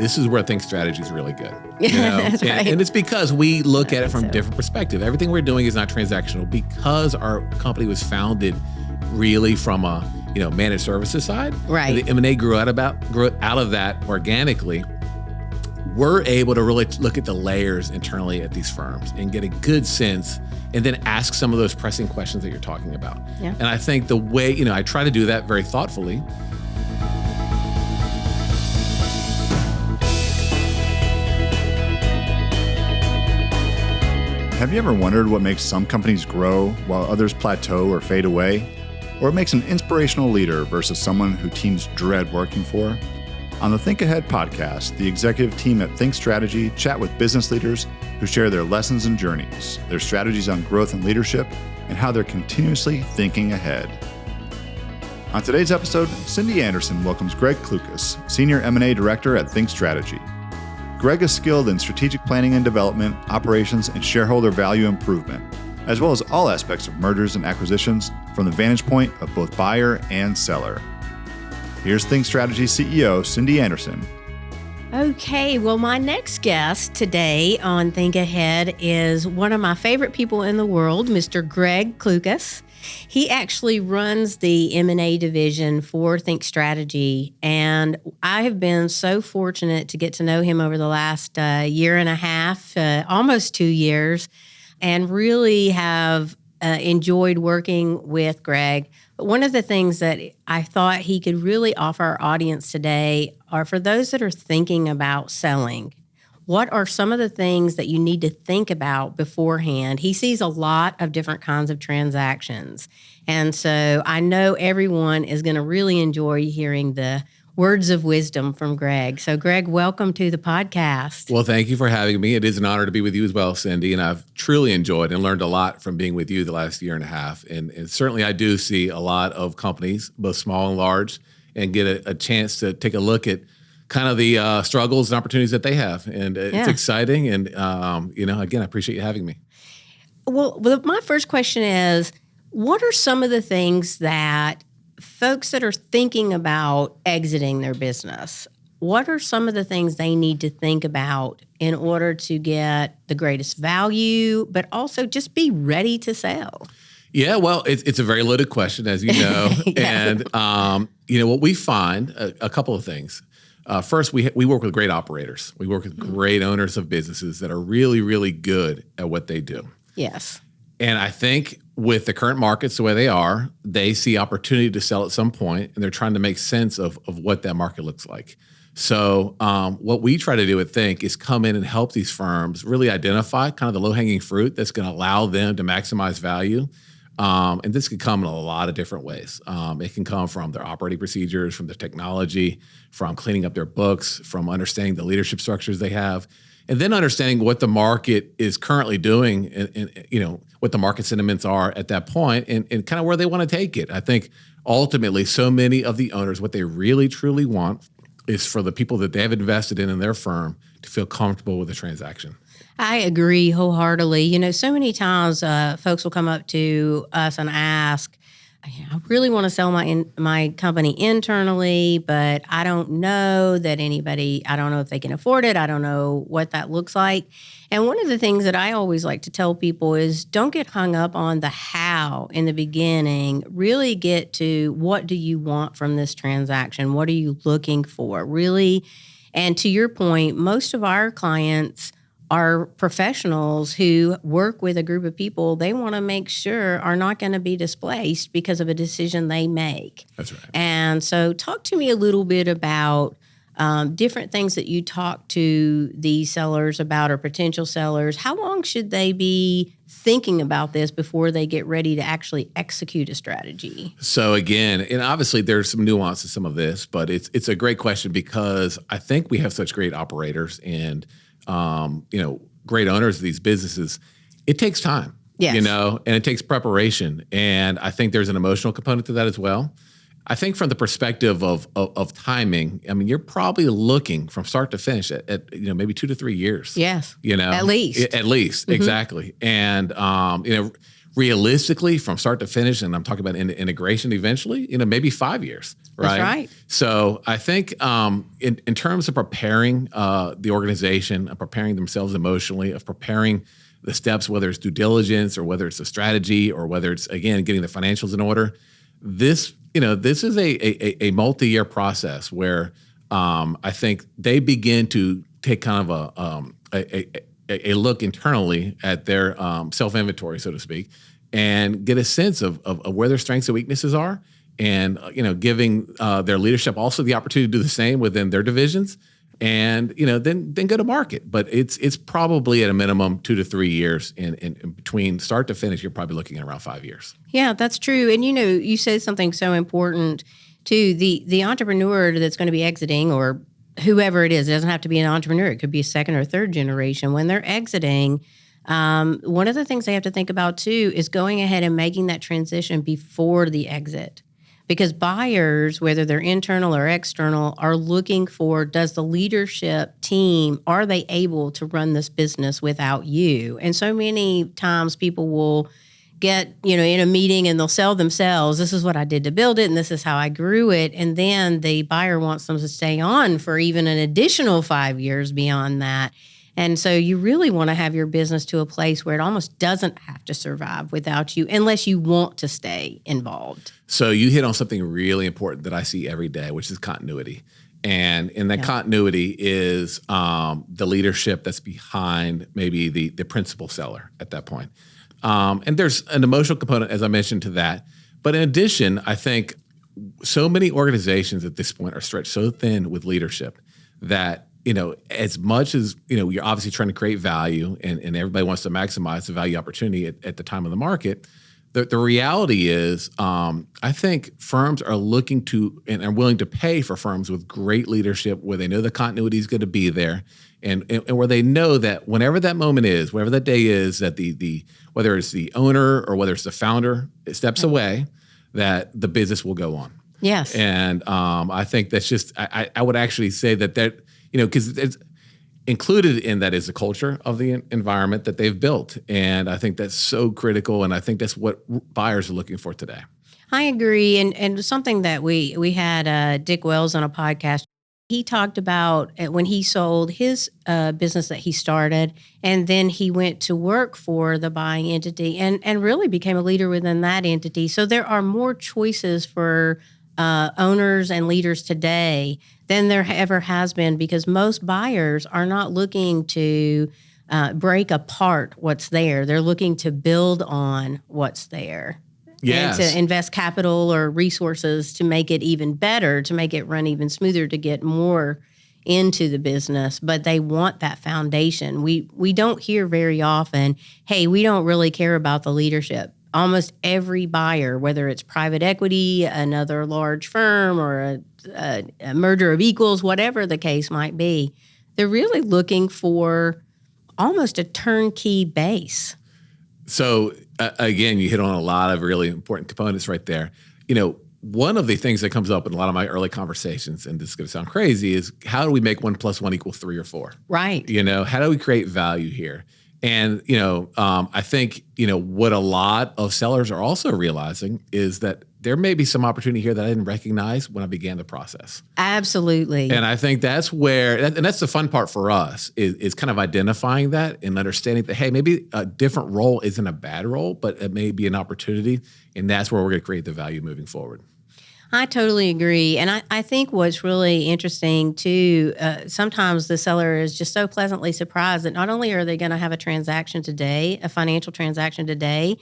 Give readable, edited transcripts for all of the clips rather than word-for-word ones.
this is where Thinc Strategy is really good. That's right. And it's because we look at it from a different perspective. Everything we're doing is not transactional because our company was founded really from a managed services side. Right. And the M&A grew out of that organically. We're able to really look at the layers internally at these firms and get a good sense and then ask some of those pressing questions that you're talking about. Yeah. And I think the way, I try to do that very thoughtfully. Have you ever wondered what makes some companies grow while others plateau or fade away? Or what makes an inspirational leader versus someone who teams dread working for? On the Thinc Ahead podcast, the executive team at Thinc Strategy chat with business leaders who share their lessons and journeys, their strategies on growth and leadership, and how they're continuously thinking ahead. On today's episode, Cindy Anderson welcomes Greg Clucas, Senior M&A Director at Thinc Strategy. Greg is skilled in strategic planning and development, operations, and shareholder value improvement, as well as all aspects of mergers and acquisitions from the vantage point of both buyer and seller. Here's Thinc Strategy CEO, Cindy Anderson. Okay, well, my next guest today on Thinc Ahead is one of my favorite people in the world, Mr. Greg Clucas. He actually runs the M&A division for Thinc Strategy, and I have been so fortunate to get to know him over the last year and a half, almost 2 years, and really have enjoyed working with Greg. But one of the things that I thought he could really offer our audience today are for those that are thinking about selling. What are some of the things that you need to think about beforehand? He sees a lot of different kinds of transactions. And so I know everyone is going to really enjoy hearing the words of wisdom from Greg. So Greg, welcome to the podcast. Well, thank you for having me. It is an honor to be with you as well, Cindy. And I've truly enjoyed and learned a lot from being with you the last year and a half. And certainly I do see a lot of companies, both small and large, and get a chance to take a look at kind of the struggles and opportunities that they have. And it's exciting. And, again, I appreciate you having me. Well, my first question is, what are some of the things that folks that are thinking about exiting their business, what are some of the things they need to think about in order to get the greatest value, but also just be ready to sell? Yeah, well, it's a very loaded question, as you know. Yeah. And, what we find, a couple of things. First, we work with great operators. We work with great owners of businesses that are really, really good at what they do. Yes. And I think with the current markets the way they are, they see opportunity to sell at some point, and they're trying to make sense of what that market looks like. So what we try to do at Thinc is come in and help these firms really identify kind of the low-hanging fruit that's going to allow them to maximize value. And this can come in a lot of different ways. It can come from their operating procedures, from their technology, from cleaning up their books, from understanding the leadership structures they have, and then understanding what the market is currently doing and what the market sentiments are at that point and kind of where they want to take it. I think ultimately so many of the owners, what they really truly want is for the people that they have invested in their firm to feel comfortable with the transaction. I agree wholeheartedly. So many times folks will come up to us and ask, I really want to sell my company internally, but I don't know that I don't know if they can afford it. I don't know what that looks like. And one of the things that I always like to tell people is don't get hung up on the how in the beginning. Really get to what do you want from this transaction? What are you looking for? Really, and to your point, most of our clients are professionals who work with a group of people they want to make sure are not going to be displaced because of a decision they make. That's right. And so talk to me a little bit about different things that you talk to these sellers about or potential sellers. How long should they be thinking about this before they get ready to actually execute a strategy? So again, and obviously there's some nuance to some of this, but it's a great question because I think we have such great operators and great owners of these businesses. It takes time, yes. And it takes preparation. And I think there's an emotional component to that as well. I think from the perspective of timing, I mean, you're probably looking from start to finish at maybe 2 to 3 years. Yes. At least. At least, exactly. And, realistically, from start to finish, and I'm talking about integration eventually, maybe 5 years, right? That's right. So I think in terms of preparing the organization, of preparing themselves emotionally, of preparing the steps, whether it's due diligence or whether it's a strategy or whether it's, again, getting the financials in order, this is a multi-year process where I think they begin to take kind of a look internally at their self-inventory, so to speak, and get a sense of where their strengths and weaknesses are, and giving their leadership also the opportunity to do the same within their divisions, and then go to market. But it's probably at a minimum 2 to 3 years, in between start to finish. You're probably looking at around 5 years. Yeah, that's true. And you said something so important too. The entrepreneur that's going to be exiting, or whoever it doesn't have to be an entrepreneur. It could be a second or third generation. When they're exiting, one of the things they have to think about too is going ahead and making that transition before the exit. Because buyers, whether they're internal or external, are looking for, does the leadership team, are they able to run this business without you? And so many times people will get, in a meeting and they'll sell themselves. This is what I did to build it, and this is how I grew it. And then the buyer wants them to stay on for even an additional 5 years beyond that. And so you really want to have your business to a place where it almost doesn't have to survive without you, unless you want to stay involved. So you hit on something really important that I see every day, which is continuity. And in that continuity is the leadership that's behind maybe the principal seller at that point. And there's an emotional component, as I mentioned, to that. But in addition, I think so many organizations at this point are stretched so thin with leadership that, as much as, you're obviously trying to create value and everybody wants to maximize the value opportunity at the time of the market, the reality is, I think firms are looking to and are willing to pay for firms with great leadership, where they know the continuity is going to be there, and where they know that whenever that moment is, wherever that day is, that the whether it's the owner or whether it's the founder steps away, that the business will go on. Yes. And I think that's just, I would actually say that because it's included in that is the culture of the environment that they've built. And I think that's so critical. And I think that's what buyers are looking for today. I agree. And something that we had Dick Wells on a podcast. He talked about when he sold his business that he started, and then he went to work for the buying entity and really became a leader within that entity. So there are more choices for owners and leaders today than there ever has been, because most buyers are not looking to break apart what's there. They're looking to build on what's there. Yes. And to invest capital or resources to make it even better, to make it run even smoother, to get more into the business. But they want that foundation. We don't hear very often, hey, we don't really care about the leadership. Almost every buyer, whether it's private equity, another large firm, or a merger of equals, whatever the case might be, they're really looking for almost a turnkey base. So again, you hit on a lot of really important components right there. One of the things that comes up in a lot of my early conversations, and this is going to sound crazy, is how do we make 1 + 1 = 3 or 4? Right. How do we create value here? And, I think, what a lot of sellers are also realizing is that there may be some opportunity here that I didn't recognize when I began the process. Absolutely. And I think that's where, and that's the fun part for us, is kind of identifying that and understanding that, hey, maybe a different role isn't a bad role, but it may be an opportunity. And that's where we're going to create the value moving forward. I totally agree. And I think what's really interesting, too, sometimes the seller is just so pleasantly surprised that not only are they going to have a transaction today, a financial transaction today,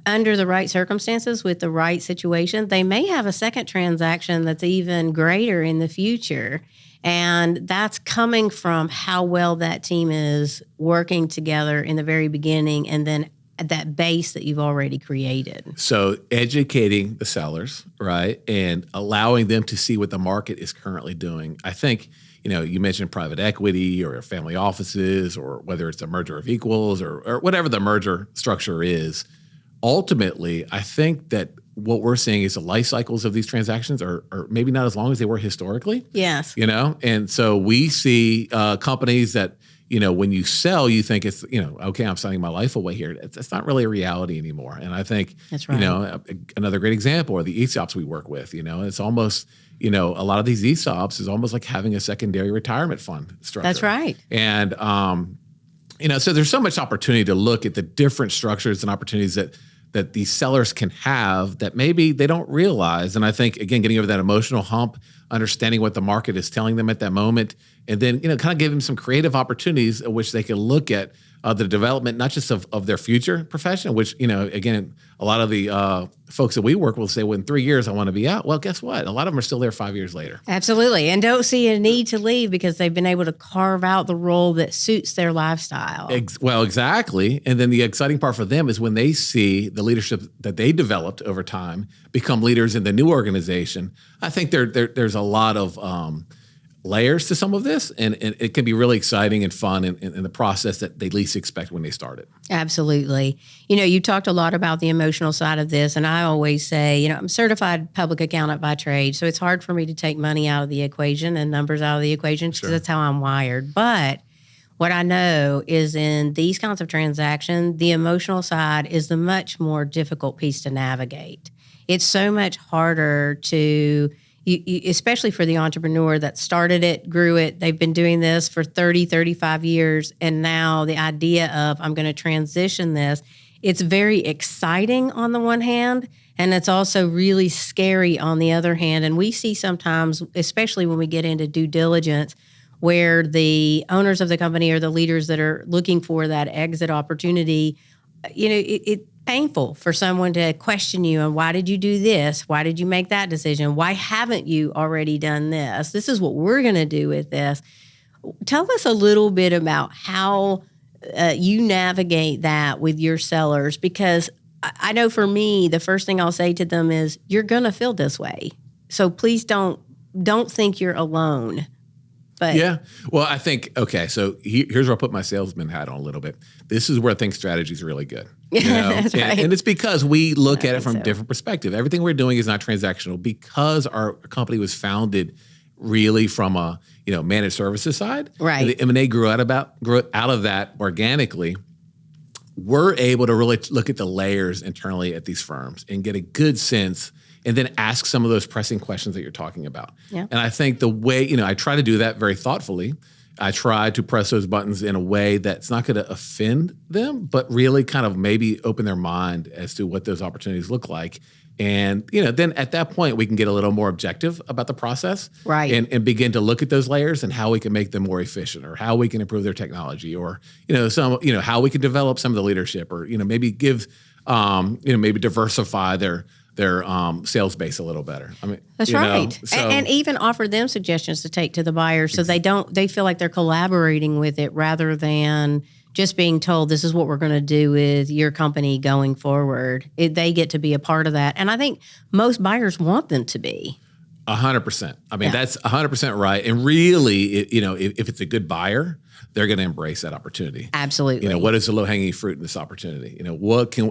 under the right circumstances with the right situation, they may have a second transaction that's even greater in the future. And that's coming from how well that team is working together in the very beginning, and then that base that you've already created. So educating the sellers, right, and allowing them to see what the market is currently doing. I think, you mentioned private equity or family offices, or whether it's a merger of equals or whatever the merger structure is. Ultimately, I think that what we're seeing is the life cycles of these transactions are maybe not as long as they were historically. Yes. And so we see companies that, when you sell, you think it's, okay, I'm signing my life away here. It's not really a reality anymore. And I think, That's right. Another great example are the ESOPs we work with. It's almost, a lot of these ESOPs is almost like having a secondary retirement fund structure. That's right. And, so there's so much opportunity to look at the different structures and opportunities that these sellers can have that maybe they don't realize. And I think, again, getting over that emotional hump, understanding what the market is telling them at that moment, and then, kind of give them some creative opportunities at which they can look at the development, not just of their future profession, which, again, a lot of the folks that we work with say, well, in 3 years, I want to be out. Well, guess what? A lot of them are still there 5 years later. Absolutely. And don't see a need to leave because they've been able to carve out the role that suits their lifestyle. Well, exactly. And then the exciting part for them is when they see the leadership that they developed over time become leaders in the new organization. I think there's a lot of layers to some of this, and it can be really exciting and fun in the process that they least expect when they start it. Absolutely. You talked a lot about the emotional side of this, and I always say, I'm a certified public accountant by trade, so it's hard for me to take money out of the equation and numbers out of the equation because that's how I'm wired. But what I know is in these kinds of transactions, the emotional side is the much more difficult piece to navigate. It's so much harder to especially for the entrepreneur that started it, grew it. They've been doing this for 30, 35 years. And now the idea of I'm going to transition this, it's very exciting on the one hand, and it's also really scary on the other hand. And we see sometimes, especially when we get into due diligence, where the owners of the company or the leaders that are looking for that exit opportunity, it's painful for someone to question you on why did you do this? Why did you make that decision? Why haven't you already done this? This is what we're going to do with this. Tell us a little bit about how you navigate that with your sellers, because I know for me, the first thing I'll say to them is, you're going to feel this way. So please don't think you're alone. But yeah. Well, I think, okay, so here's where I put my salesman hat on a little bit. This is where Thinc Strategy is really good. That's right. And it's because we look at it from a different perspective. Everything we're doing is not transactional because our company was founded really from a managed services side. Right. And the M&A grew out of that organically. We're able to really look at the layers internally at these firms and get a good sense, and then ask some of those pressing questions that you're talking about. Yeah. And I think the way, I try to do that very thoughtfully. I try to press those buttons in a way that's not going to offend them, but really kind of maybe open their mind as to what those opportunities look like. And, then at that point, we can get a little more objective about the process. Right. And begin to look at those layers and how we can make them more efficient, or how we can improve their technology, or, how we can develop some of the leadership, or, maybe give, maybe diversify their sales base a little better. I mean, that's right. And even offer them suggestions to take to the buyer so they feel like they're collaborating with it rather than just being told this is what we're going to do with your company going forward. They get to be a part of that. And I think most buyers want them to be. 100%. I mean, that's 100% right. And really, if it's a good buyer, they're going to embrace that opportunity. Absolutely. What is the low-hanging fruit in this opportunity?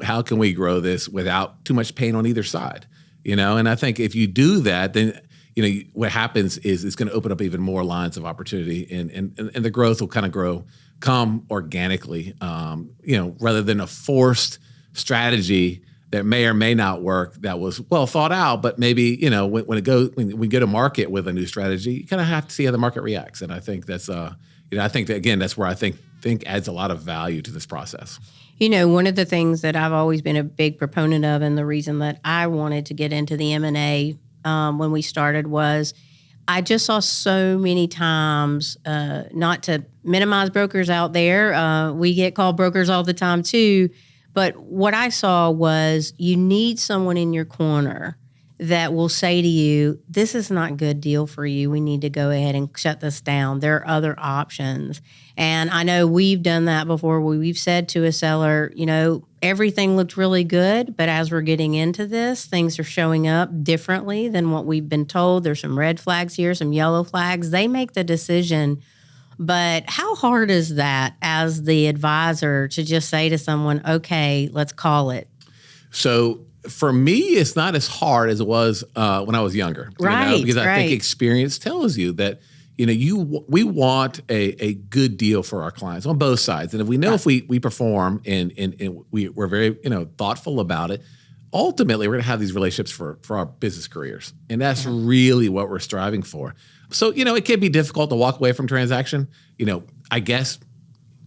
How can we grow this without too much pain on either side? And I think if you do that, then what happens is it's going to open up even more lines of opportunity, and the growth will kind of come organically, rather than a forced strategy that may or may not work, that was well thought out, but maybe, when we go to market with a new strategy, you kind of have to see how the market reacts. And I think that's, I think that, again, that's where I think adds a lot of value to this process. One of the things that I've always been a big proponent of, and the reason that I wanted to get into the M&A when we started, was I just saw so many times, not to minimize brokers out there, we get called brokers all the time too, but what I saw was you need someone in your corner that will say to you, this is not a good deal for you. We need to go ahead and shut this down. There are other options. And I know we've done that before. We've said to a seller, everything looked really good, but as we're getting into this, things are showing up differently than what we've been told. There's some red flags here, some yellow flags. They make the decision. But how hard is that as the advisor to just say to someone, okay, let's call it? So for me, it's not as hard as it was when I was younger. Right. Because I think experience tells you that, we want a good deal for our clients on both sides. And if we know if we perform and we're very, thoughtful about it, ultimately we're going to have these relationships for our business careers. And that's really what we're striving for. So, it can be difficult to walk away from transaction. I guess,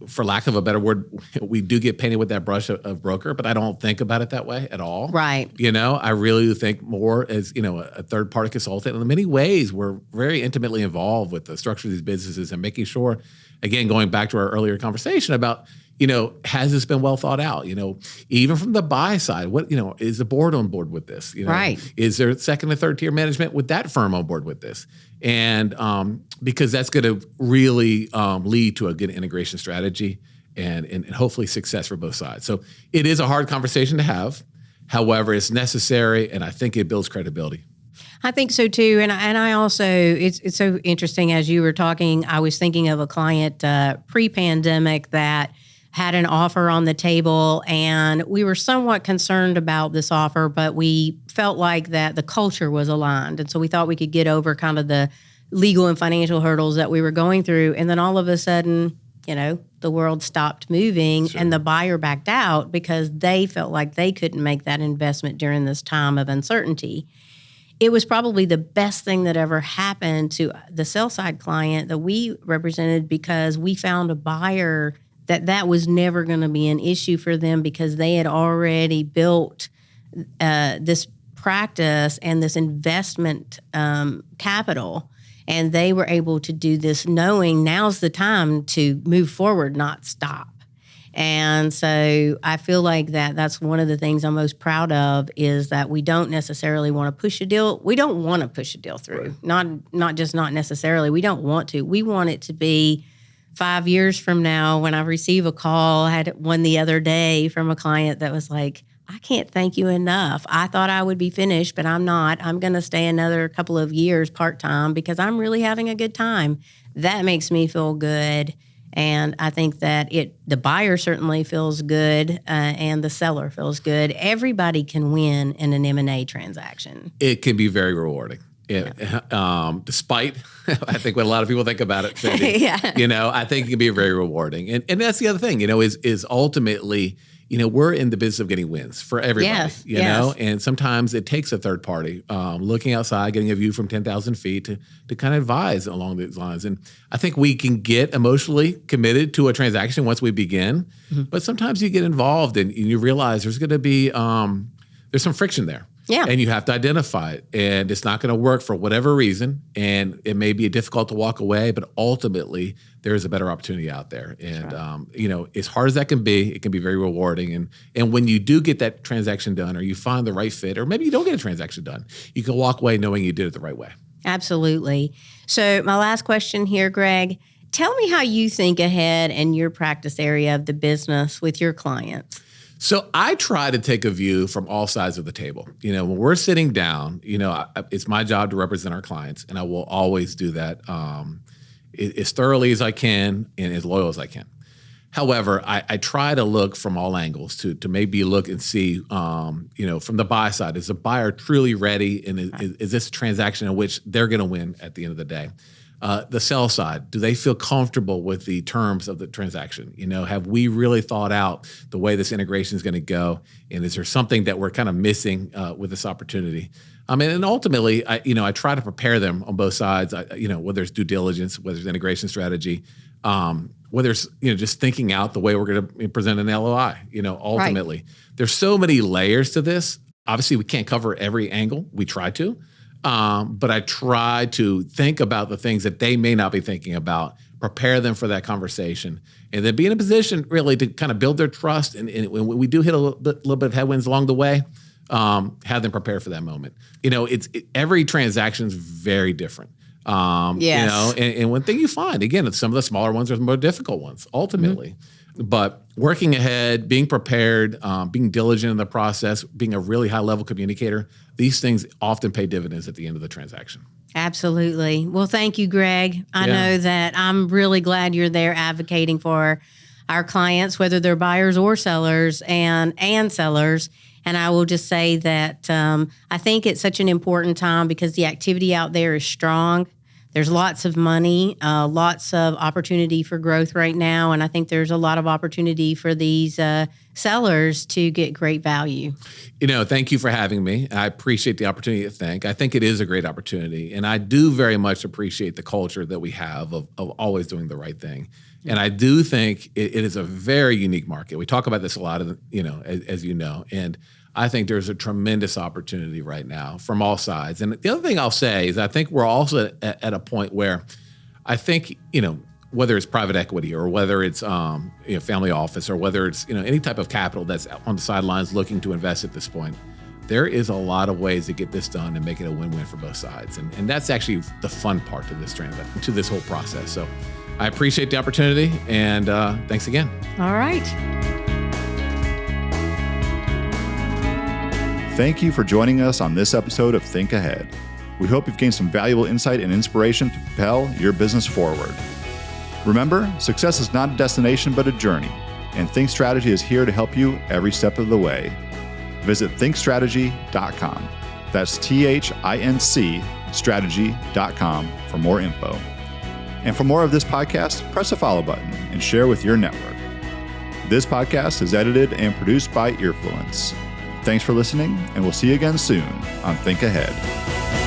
for lack of a better word, we do get painted with that brush of broker, but I don't think about it that way at all. Right. I really think more as, a third-party consultant. And in many ways, we're very intimately involved with the structure of these businesses and making sure, again, going back to our earlier conversation about, has this been well thought out? Even from the buy side, what, is the board on board with this? Right. Is there second and third tier management with that firm on board with this? And because that's going to really lead to a good integration strategy and hopefully success for both sides. So it is a hard conversation to have. However, it's necessary, and I think it builds credibility. I think so too, and I also it's so interesting as you were talking. I was thinking of a client pre-pandemic that had an offer on the table, and we were somewhat concerned about this offer, but we felt like that the culture was aligned, and so we thought we could get over kind of the legal and financial hurdles that we were going through, and then all of a sudden, the world stopped moving, and the buyer backed out because they felt like they couldn't make that investment during this time of uncertainty. It was probably the best thing that ever happened to the sell-side client that we represented because we found a buyer that was never going to be an issue for them because they had already built this practice and this investment capital, and they were able to do this knowing now's the time to move forward, not stop. And so I feel like that's one of the things I'm most proud of is that we don't necessarily want to push a deal. We don't want to push a deal through, not just not necessarily. We don't want to. We want it to be 5 years from now when I receive a call. I had one the other day from a client that was like, I can't thank you enough. I thought I would be finished, but I'm not. I'm going to stay another couple of years part-time because I'm really having a good time. That makes me feel good. And I think that the buyer certainly feels good and the seller feels good. Everybody can win in an M&A transaction. It can be very rewarding. Despite, I think what a lot of people think about it, Cindy, I think it can be very rewarding. And that's the other thing, is ultimately, we're in the business of getting wins for everybody, know, and sometimes it takes a third party looking outside, getting a view from 10,000 feet to kind of advise along these lines. And I think we can get emotionally committed to a transaction once we begin, but sometimes you get involved and you realize there's going to be, there's some friction there. Yeah. And you have to identify it. And it's not going to work for whatever reason. And it may be difficult to walk away, but ultimately there is a better opportunity out there. And, as hard as that can be, it can be very rewarding. And when you do get that transaction done or you find the right fit, or maybe you don't get a transaction done, you can walk away knowing you did it the right way. Absolutely. So my last question here, Greg, tell me how you think ahead in your practice area of the business with your clients. So I try to take a view from all sides of the table. When we're sitting down, it's my job to represent our clients, and I will always do that as thoroughly as I can and as loyal as I can. However, I try to look from all angles to maybe look and see, from the buy side, is the buyer truly ready, and is this a transaction in which they're going to win at the end of the day? The sell side, do they feel comfortable with the terms of the transaction? Have we really thought out the way this integration is going to go? And is there something that we're kind of missing with this opportunity? And ultimately, I try to prepare them on both sides, whether it's due diligence, whether it's integration strategy, whether it's, just thinking out the way we're going to present an LOI, ultimately. Right. There's so many layers to this. Obviously, we can't cover every angle. We try to. But I try to think about the things that they may not be thinking about, prepare them for that conversation, and then be in a position really to kind of build their trust. And when we do hit a little bit of headwinds along the way, have them prepare for that moment. Every transaction is very different. Yes. And one thing you find, again, some of the smaller ones are the more difficult ones, ultimately. Mm-hmm. But working ahead, being prepared, being diligent in the process, being a really high-level communicator, these things often pay dividends at the end of the transaction. Absolutely. Well, thank you, Greg. I know that I'm really glad you're there advocating for our clients, whether they're buyers or sellers and sellers. And I will just say that I think it's such an important time because the activity out there is strong. There's lots of money, lots of opportunity for growth right now, and I think there's a lot of opportunity for these sellers to get great value. Thank you for having me. I appreciate the opportunity to think. I think it is a great opportunity, and I do very much appreciate the culture that we have of always doing the right thing. And I do think it is a very unique market. We talk about this a lot, as you know, and I think there's a tremendous opportunity right now from all sides. And the other thing I'll say is I think we're also at a point where I think, whether it's private equity or whether it's family office or whether it's any type of capital that's on the sidelines looking to invest at this point, there is a lot of ways to get this done and make it a win-win for both sides. And that's actually the fun part to this whole process. So I appreciate the opportunity, and thanks again. All right. Thank you for joining us on this episode of Thinc Ahead. We hope you've gained some valuable insight and inspiration to propel your business forward. Remember, success is not a destination, but a journey, and Thinc Strategy is here to help you every step of the way. Visit thincstrategy.com. That's THINC strategy.com for more info. And for more of this podcast, press the follow button and share with your network. This podcast is edited and produced by Earfluence. Thanks for listening, and we'll see you again soon on Thinc Ahead.